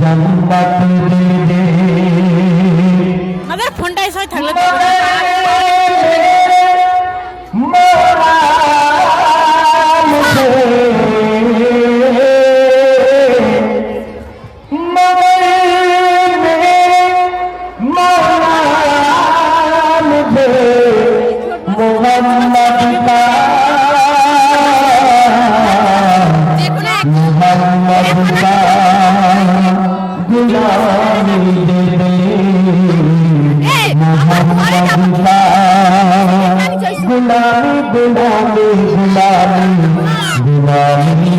জান্নাত দে দে আমাদের ফোনটা এসে থাকলে মোরা মুঝে मोहम्मद का मोहम्मद का गुलामी दे दे मोहम्मद का गुलामी गुलामी गुलामी गुलामी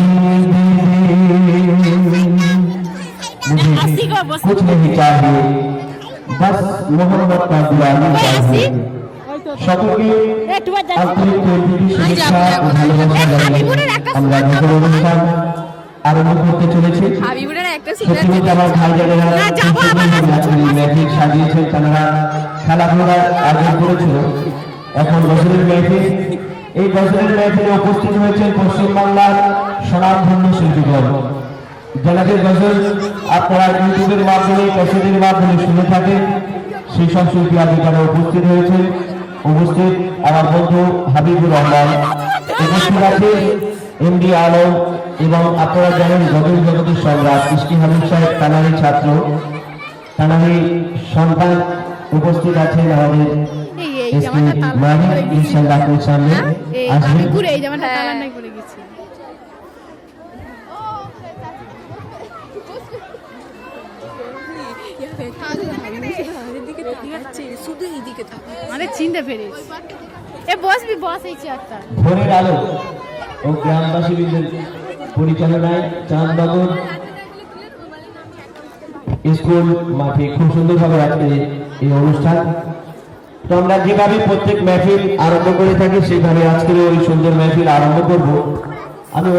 मुझे कुछ नहीं चाहिए बस मोहम्मद का गुलामी चाहिए সকলকে আন্তরিক শুভেচ্ছা ও ভালোবাসা জানাই আমরা নতুন অনুষ্ঠান আরম্ভ করতে চলেছি। সত্যি আমার ভাই যারা ম্যাজিক সাজিয়েছে তারা খেলাধুলার আয়োজন করেছিল। এখন বছরের মেহফিল, এই বছরের মেহফিলে উপস্থিত হয়েছেন পশ্চিমবাংলার স্বনামধন্য শিল্পীগণ যাদের গজল আপনারা ইউটিউবের মাধ্যমে ক্যাসেটের মাধ্যমে শুনে থাকেন। সেই সব শিল্পী আজ এখানে উপস্থিত হয়েছে। উপস্থিত আমার বন্ধু হাবিবুর রহমান, উপস্থিত আছে এমডি আলম এবং আপনারা জানেন গজল জগতের সম্রাট ইশকি হামিদ সাহেব তানারি ছাত্র তানারি সন্তান উপস্থিত আছেন আমাদের মাহির ইনশাআল্লাহ আপনার সামনে আসবেন। চিনতে পেরেছি বসবি বস এই চেয়ারটা ভোরের আলো ও গ্রামবাসীদের পরিচালনায় চাঁদবাবুর স্কুল মাঠে খুব সুন্দরভাবে আজকে এই অনুষ্ঠান। তো আমরা যেভাবে প্রত্যেক মেহফিল আরম্ভ করে থাকি সেভাবে আজকের ওই সুন্দর মেহফিল আরম্ভ করবো। আমি